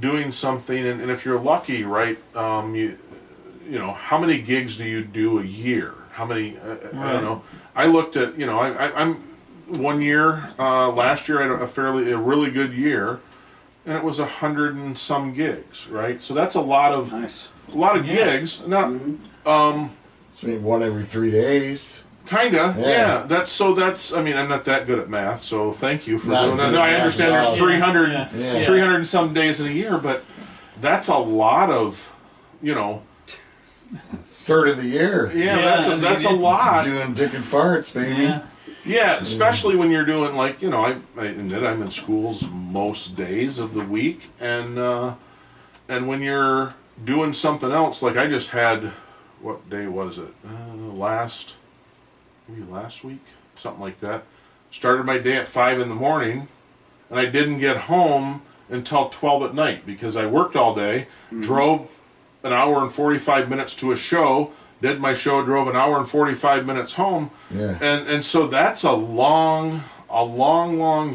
doing something, and if you're lucky, right? How many gigs do you do a year? How many? I don't know. I looked at I'm 1 year last year I had a really good year, and it was 100 and some gigs, right? So that's a lot of gigs. Not So maybe one every 3 days. kinda, Yeah. That's I mean, I'm not that good at math, so thank you for Not doing that. good No, at I math understand at there's all. 300, Yeah. 300 and some days in a year, but that's a lot of, Third of the year. yeah, Yeah, that's a lot. Doing dick and farts, baby. Yeah. Yeah, especially when you're doing I admit I'm in schools most days of the week, and when you're doing something else, like I just had, what day was it? Maybe last week, something like that. Started my day at 5 in the morning, and I didn't get home until 12 at night because I worked all day, drove an hour and 45 minutes to a show, did my show, drove an hour and 45 minutes home. Yeah. And so that's a long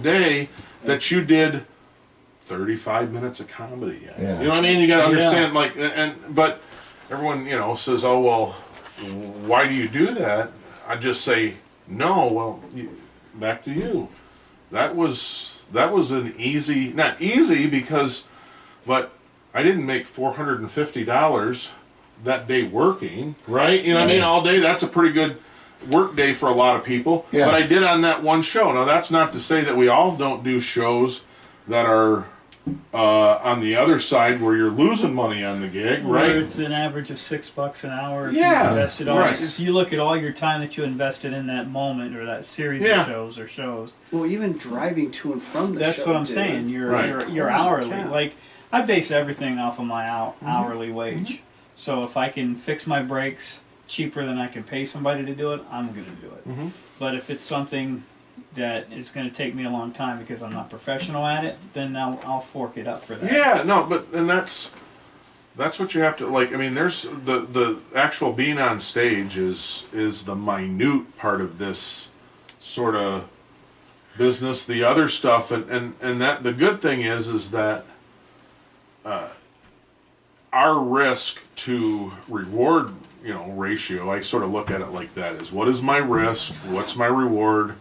day that you did 35 minutes of comedy. Yeah. You know what I mean? You got to understand, but everyone, says, oh, well, why do you do that? I just say, no, well, back to you. That was an easy, not easy but I didn't make $450 that day working, right? You know what I mean? All day, that's a pretty good work day for a lot of people. Yeah. But I did on that one show. Now, that's not to say that we all don't do shows that are on the other side where you're losing money on the gig, right? Where it's an average of $6 an hour. If Yeah, you invested all, right. if you look at all your time that you invested in that moment or that series Yeah. of shows. Well, even driving to and from the show. That's what I'm dude. saying. You're Right. you're Holy hourly. cow. Like I base everything off of my hourly wage. So if I can fix my brakes cheaper than I can pay somebody to do it, I'm going to do it. But if it's something that is going to take me a long time because I'm not professional at it, then I'll fork it up for that. Yeah, no, and that's what you have to like. I mean, there's the actual being on stage is the minute part of this sort of business. The other stuff, and that the good thing is that our risk to reward ratio. I sort of look at it like that: is what is my risk? What's my reward?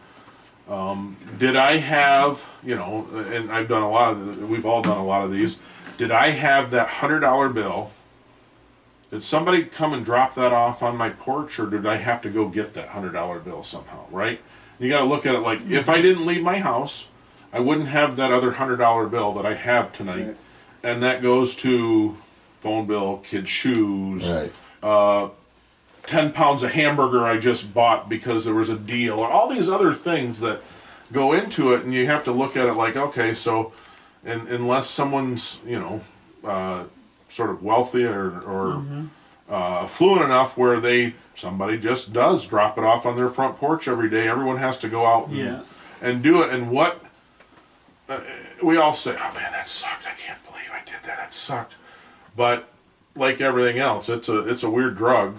Did I have, and I've done we've all done a lot of these. Did I have that $100 bill? Did somebody come and drop that off on my porch, or did I have to go get that $100 bill somehow, right? You got to look at it like, if I didn't leave my house, I wouldn't have that other $100 bill that I have tonight. Right. And that goes to phone bill, kids' shoes, Right. 10 pounds of hamburger I just bought because there was a deal, or all these other things that go into it, and you have to look at it like, okay, so unless someone's, sort of wealthy or affluent enough where somebody just does drop it off on their front porch every day, everyone has to go out and do it. And what we all say, oh man, that sucked, I can't believe I did that sucked. But like everything else, it's a weird drug.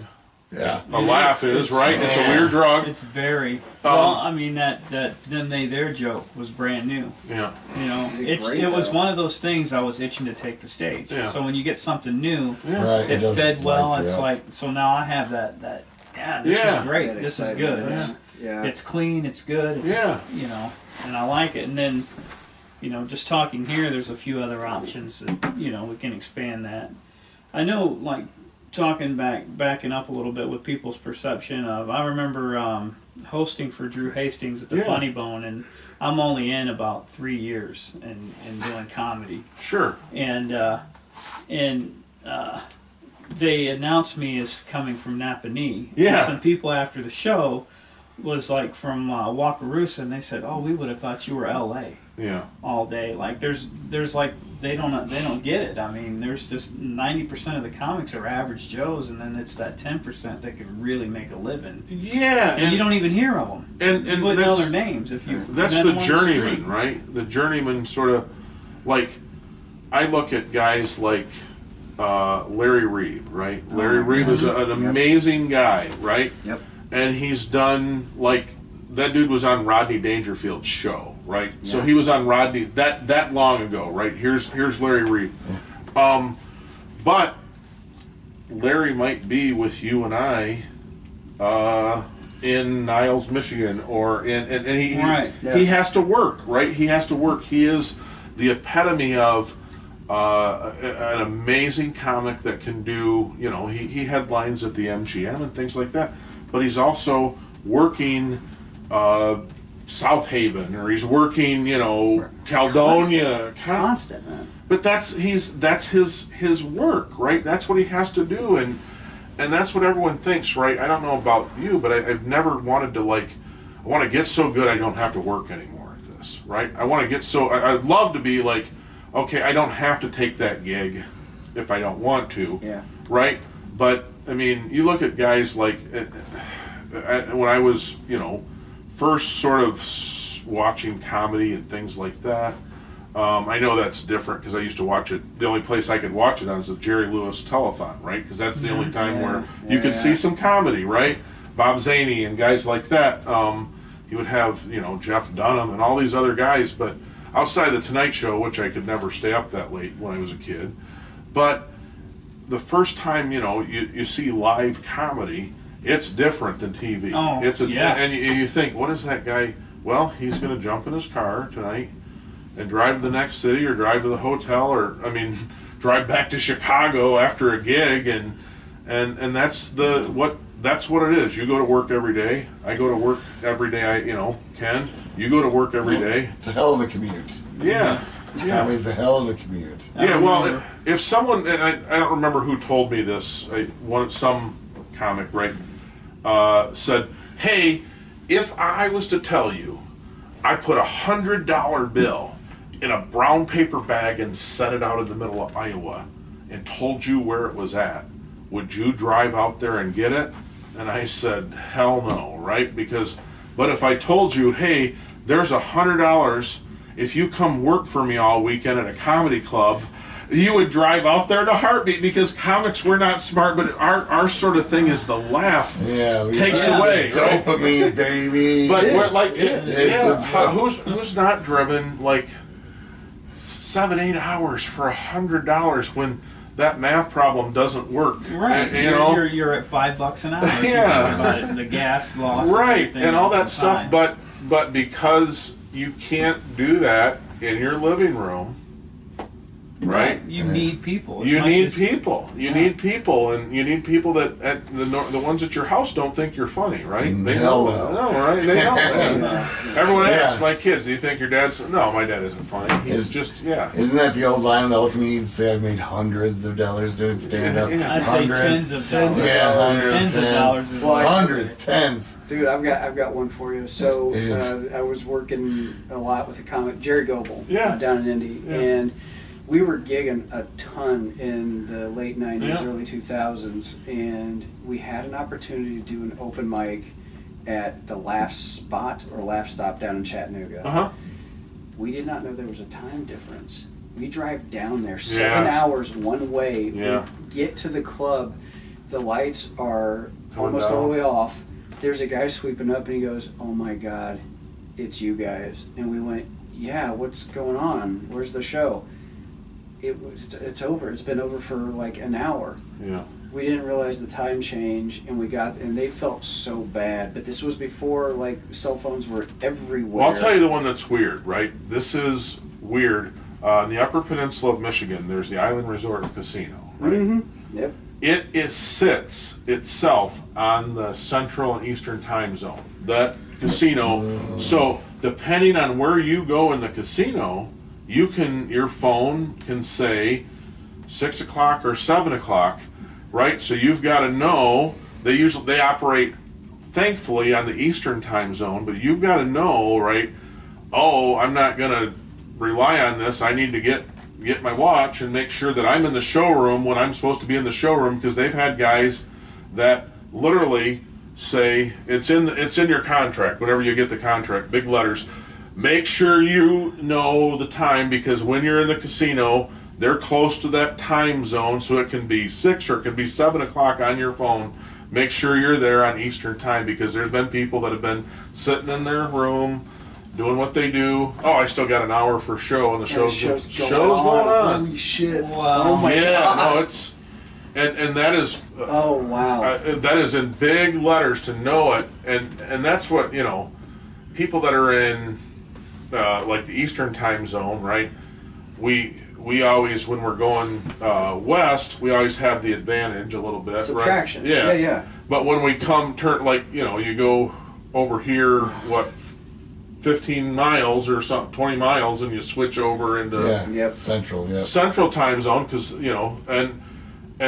Yeah. A laugh is, right? It's a weird drug. It's very well. I mean that then their joke was brand new. Yeah. It was one of those things I was itching to take the stage. Yeah. So when you get something new, Right. it does fed well. lights you It's up. like so now I have that. This is great. That This is excitement. good. Yeah. It's clean. It's good. It's, Yeah. and I like it. And then, just talking here, there's a few other options that we can expand that. I know, like. Backing up a little bit with people's perception of, I remember hosting for Drew Hastings at the Funny Bone, and I'm only in about 3 years and doing comedy. Sure. And they announced me as coming from Napanee. Yeah. And some people after the show was like from Wakarusa, and they said, "Oh, we would have thought you were L.A." Yeah. all day. Like there's like they don't get it. I mean, there's just 90% of the comics are average Joes, and then it's that 10% that can really make a living. Yeah, And you don't even hear of them. and You wouldn't know their names if you. that's met the them on journeyman, street. right? The journeyman sort of, like, I look at guys like Larry Reeb, right? Larry Reeb is an amazing guy, right? Yep. And he's done, like, that dude was on Rodney Dangerfield's show, right? So Yeah. he was on Rodney that long ago, right? Here's Larry Reeb. But Larry might be with you and I in Niles, Michigan, or and he Right, yeah. he has to work, right? He has to work. He is the epitome of an amazing comic that can do, you know, he headlines at the MGM and things like that, but he's also working South Haven, or he's working, you know, Caledonia. Constant, man. But that's his work, right? That's what he has to do, and that's what everyone thinks, right? I don't know about you, but I've never wanted to, like, I want to get so good I don't have to work anymore at this, right? I want to get so I'd love to be like, okay, I don't have to take that gig if I don't want to, Yeah. right? But I mean, you look at guys like when I was, you know, first sort of watching comedy and things like that. I know that's different because I used to watch it. The only place I could watch it on is the Jerry Lewis telethon, right? Because that's the only time where you could see some comedy, right? Bob Zaney and guys like that. He would have, you know, Jeff Dunham and all these other guys, but outside the Tonight Show, which I could never stay up that late when I was a kid. But the first time, you know, you see live comedy, it's different than TV. Oh, yeah. And you think, what is that guy? Well, he's going to jump in his car tonight and drive to the next city, or drive to the hotel, or, I mean, drive back to Chicago after a gig, and that's that's what it is. You go to work every day. I go to work every day. Ken, you go to work every day. It's a hell of a commute. Yeah. Yeah, it's a hell of a commute. Yeah, well, if someone, and I don't remember who told me this, some comic, right, said, hey, if I was to tell you I put $100 bill in a brown paper bag and set it out in the middle of Iowa and told you where it was at, would you drive out there and get it? And I said, hell no, right? But if I told you, hey, there's $100 if you come work for me all weekend at a comedy club, you would drive out there in a heartbeat, because comics, we're not smart, but our sort of thing is the laugh takes away, right? Dopamine, baby. But we're like, It's who's not driven like 7-8 hours for $100 when that math problem doesn't work? Right. You're at $5 an hour. if you Yeah. think about it, the gas loss. Right, and all that else stuff, time. but because you can't do that in your living room, right? You need people. You need people. You need people, and you need people that at the ones at your house don't think you're funny, right? They know that. No, right? They know that. Everyone asks my kids, "Do you think your dad's?" No, my dad isn't funny. He's just Isn't that the old line that all comedians say? I've made hundreds of dollars doing stand-up. Yeah. I'd say tens of dollars. Yeah, hundreds, Tens of dollars. is Well, what- hundreds, tens. Dude, I've got one for you. So It is. I was working a lot with a comic, Jerry Goebel, Yeah. down in Indy, Yeah. and we were gigging a ton in the late 90s, Yeah. early 2000s, and we had an opportunity to do an open mic at the Laugh Spot or Laugh Stop down in Chattanooga. Uh-huh. We did not know there was a time difference. We drive down there 7 hours one way. Yeah. We get to the club. The lights are Coming almost all down. the way off. There's a guy sweeping up, and he goes, "Oh my God, it's you guys." And we went, "Yeah, what's going on? Where's the show?" It's over. It's been over for like an hour. Yeah. We didn't realize the time change, and they felt so bad. But this was before like cell phones were everywhere. Well, I'll tell you the one that's weird, right? This is weird. In the Upper Peninsula of Michigan, there's the Island Resort Casino, right? Mm-hmm. Yep. It sits itself on the Central and Eastern time zone. That casino. So depending on where you go in the casino, your phone can say 6 o'clock or 7 o'clock, right? So you've got to know they operate, thankfully, on the Eastern time zone, but you've got to know, right? Oh, I'm not gonna rely on this. I need to get my watch and make sure that I'm in the showroom when I'm supposed to be in the showroom, because they've had guys that literally say it's in your contract. Whenever you get the contract, big letters. Make sure you know the time, because when you're in the casino, they're close to that time zone, so it can be 6 or it can be 7 o'clock on your phone. Make sure you're there on Eastern time, because there's been people that have been sitting in their room doing what they do. Oh, I still got an hour for show, and the show's going on. Holy shit! Wow. Oh my Yeah, God. no, it's and that is Oh wow! that is in big letters to know it, and that's what, you know, people that are in like the Eastern time zone, right? We always, when we're going west, we always have the advantage a little bit, Subtraction. right? Yeah, Yeah. But when we turn, like, you know, you go over here, 15 miles or something, 20 miles, and you switch over into Yep. Central, yeah. Central time zone, because, you know, and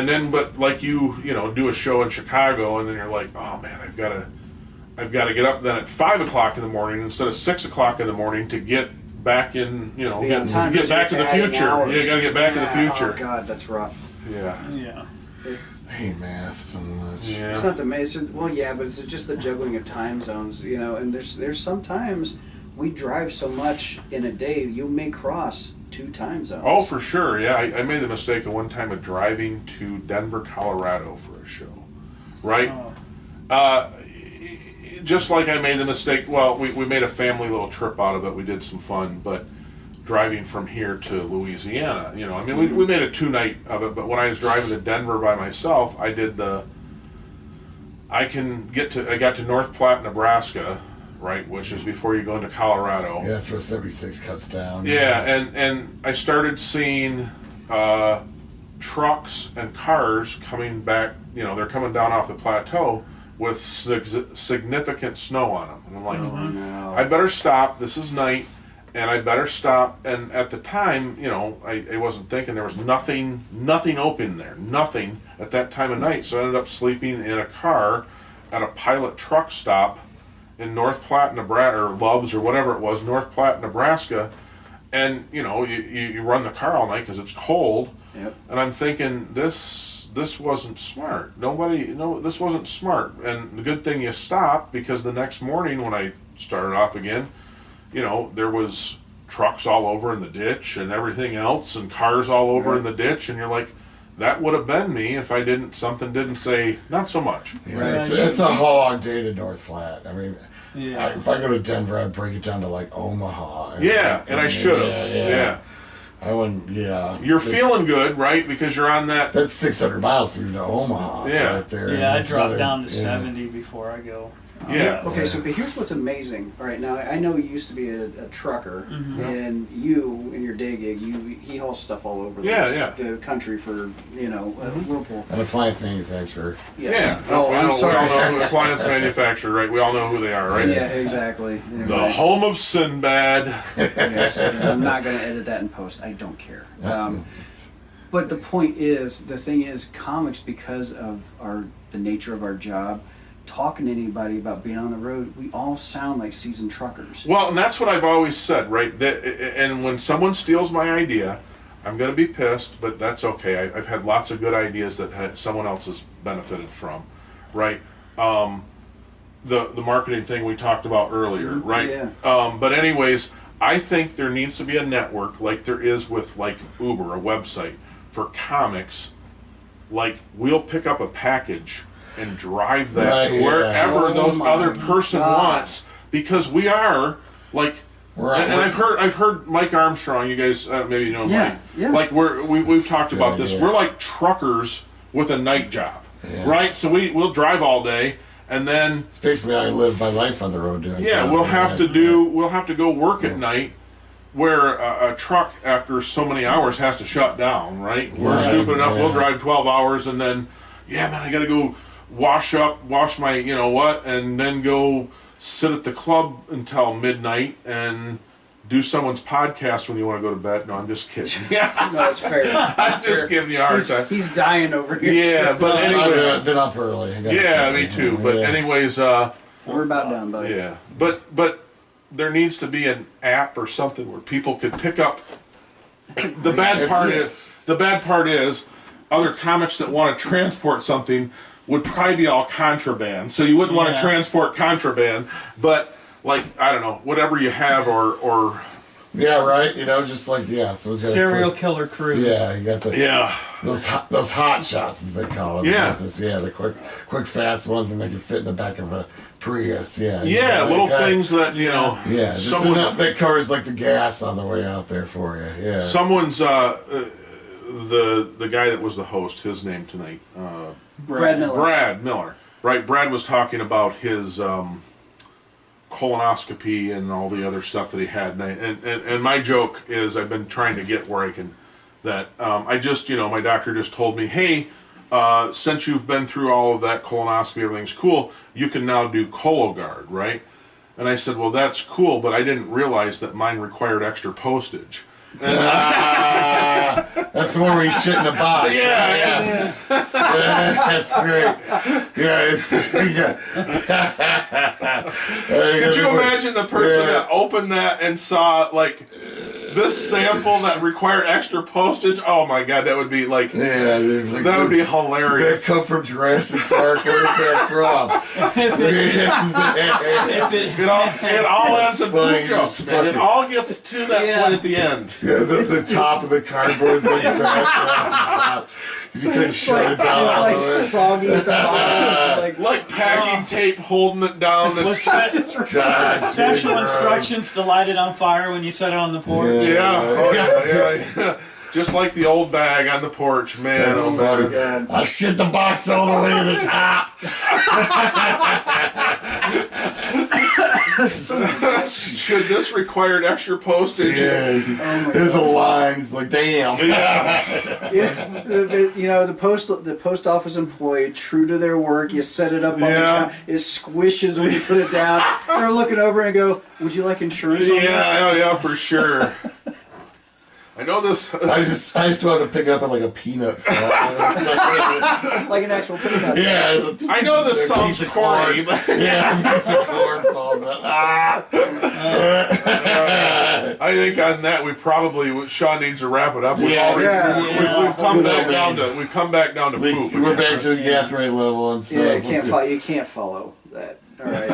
then, but like you know, do a show in Chicago, and then you're like, oh man, I've got to get up then at 5 o'clock in the morning instead of 6 o'clock in the morning to get back in, you know, Be on time, get back to the adding future. hours. You got to get back to the Yeah. future. Oh god, that's rough. Yeah. Yeah. I hate math so much. Yeah. It's not the main. Well, yeah, but it's just the juggling of time zones, you know. And there's sometimes we drive so much in a day, you may cross 2 time zones. Oh, for sure. Yeah, I made the mistake of one time of driving to Denver, Colorado for a show, right? Oh. Just like I made the mistake, well, we made a family little trip out of it. We did some fun, but driving from here to Louisiana, you know, I mean, we made a 2-night of it, but when I was driving to Denver by myself, I got to North Platte, Nebraska, right, which is before you go into Colorado. Yeah, that's where 76 cuts down. Yeah, and I started seeing trucks and cars coming back, you know, they're coming down off the plateau with significant snow on them. And I'm like, no. I better stop. This is night, and I better stop. And at the time, you know, I wasn't thinking, there was nothing open there, nothing at that time of night. So I ended up sleeping in a car at a Pilot truck stop in North Platte, Nebraska, or Loves, or whatever it was, North Platte, Nebraska. And, you know, you run the car all night because it's cold. Yep. And I'm thinking, this wasn't smart. This wasn't smart. And the good thing you stopped, because the next morning when I started off again, you know, there was trucks all over in the ditch and everything else, and cars all over in the ditch, and you're like, that would have been me if something didn't say, not so much. Yeah, it's a hog day to North Flat. I mean, Yeah. if I go to Denver, I'd break it down to like Omaha. And I should have. Yeah. I wouldn't, You're feeling good, right? Because you're on that. That's 600 miles to Omaha. It's Yeah. right there. Yeah, I It's drop another- down to yeah. 70 before I go. Yeah. Okay, so but here's what's amazing. All right, now I know you used to be a trucker, and you in your day gig, he hauls stuff all over the country for, you know, Whirlpool. An appliance manufacturer. Yes. Yeah. Oh, I'm we sorry. all know who appliance manufacturer, right? We all know who they are, right? Yeah, exactly. The home of Sinbad. Yes, I'm not going to edit that in post. I don't care. But the point is, the thing is, comics, because of the nature of our job, talking to anybody about being on the road, we all sound like seasoned truckers. Well, and that's what I've always said, right? And when someone steals my idea, I'm going to be pissed, but that's okay. I've had lots of good ideas that someone else has benefited from, right? The marketing thing we talked about earlier, right? Yeah. But anyways, I think there needs to be a network like there is with like Uber, a website for comics. Like, we'll pick up a package and drive that to wherever those other person wants, because we are like, and I've heard Mike Armstrong. You guys maybe you know Mike. Yeah. Like we've talked about this. idea. We're like truckers with a night job, right? So we'll drive all day, and then It's basically how I live my life on the road doing. we'll have to go work at night, where a truck after so many hours has to shut down, right? We're stupid enough, we'll drive 12 hours, and then I gotta go wash my, you know what, and then go sit at the club until midnight, and do someone's podcast when you want to go to bed. No, I'm just kidding. Yeah, No, it's fair. I'm just giving you a hard time. He's dying over here. Yeah, but anyway. I've been up early. Yeah, me too. But anyways, We're about done, buddy. yeah. But there needs to be an app or something where people could pick up. The bad part is other comics that want to transport something would probably be all contraband. So you wouldn't want to transport contraband, but like, I don't know, whatever you have or yeah, right. You know, just like so it's got Serial killer cruise. Yeah, you got the those hot shots as they call it. Yeah. The quick fast ones, and they can fit in the back of a Prius. Yeah. Yeah, little things that Yeah, just enough that covers like the gas on the way out there for you. Yeah. Someone's the guy that was the host. His name tonight. Brad Miller. Brad Miller. Right. Brad was talking about his colonoscopy and all the other stuff that he had, and my joke is I've been trying to get where I can I just my doctor just told me, hey, since you've been through all of that colonoscopy, everything's cool, you can now do Cologuard, right? And I said, well, that's cool, but I didn't realize that mine required extra postage. That's the one where you shit in a box. Yeah, It is. That's great. Yeah, it's. Could you imagine the person that opened that and saw like this sample that required extra postage? Oh my god, that would be like that would be hilarious. Did that come from Jurassic Park? Where's that from? It all ends in poop jokes, man. It all gets to that point at the end. Yeah, the top of the cardboard is like that. Because you couldn't shut it down. It's like soggy at the bottom. Like packing tape holding it down. Special instructions to light it on fire when you set it on the porch. Yeah. Just like the old bag on the porch, man. That's funny. I shit the box all the way to the top. Should this require extra postage? Yeah. There's a line. It's like, damn. The post office employee, true to their work, you set it up on the counter, it squishes when you put it down. They're looking over and go, would you like insurance on this? Yeah, for sure. I know this. I just wanted to pick it up like a peanut. Like an actual peanut. Yeah. I know this sounds corny, but yeah, a piece of corn falls out. I think on that Sean needs to wrap it up. We've come back down to poop. We're back to the Gathright level and stuff. Yeah, you can't follow that. All right.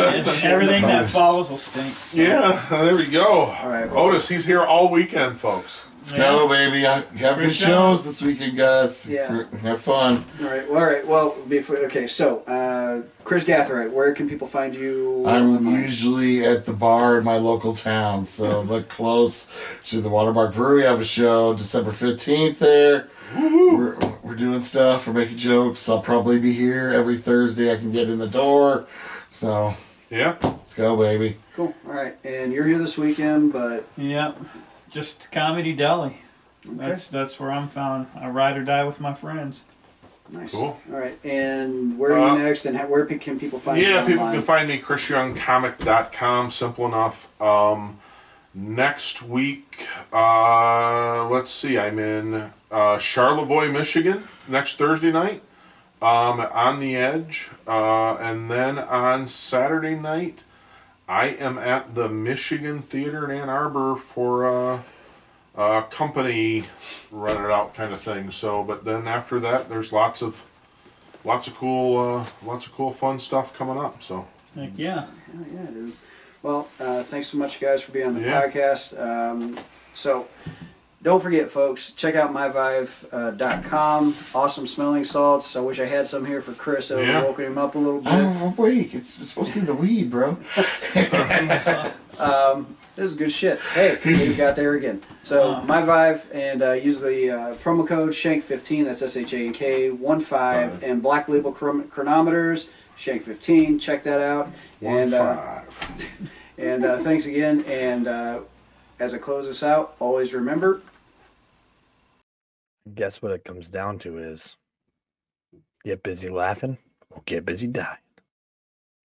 Everything that follows will stink. So. Yeah, there we go. All right. Otis, he's here all weekend, folks. Let's go, baby. Have good shows this weekend, guys. Yeah. Have fun. All right. Well, so Chris Gathright, where can people find you? I'm usually at the bar in my local town, so look close to the Watermark Brewery. I have a show December 15th there. We're doing stuff. We're making jokes. I'll probably be here every Thursday. I can get in the door. So, yeah. Let's go, baby. Cool. All right. And you're here this weekend, but... Yep. Just Comedy Deli. Okay. That's where I'm found. I ride or die with my friends. Nice. Cool. All right. And where are you next? And where can people find you? Yeah, people online? can find me chrisyoungcomic.com. Simple enough. Next week, let's see. I'm in Charlevoix, Michigan next Thursday night. On the Edge. And then on Saturday night, I am at the Michigan Theater in Ann Arbor for a company run it out kind of thing. So, but then after that, there's lots of cool fun stuff coming up. So, Heck yeah. Hell yeah, dude. Well, thanks so much, guys, for being on the podcast. So, don't forget, folks, check out myvive.com. Awesome smelling salts. I wish I had some here for Chris. I would have woken him up a little bit. Oh, wait. It's supposed to be the weed, bro. This is good shit. Hey, we got there again. So, MyVive, and use the promo code Shank15, that's SHANK 15, and Black Label Chronometers, Shank15. Check that out. And thanks again. And as I close this out, always remember. Guess what it comes down to is get busy laughing or get busy dying.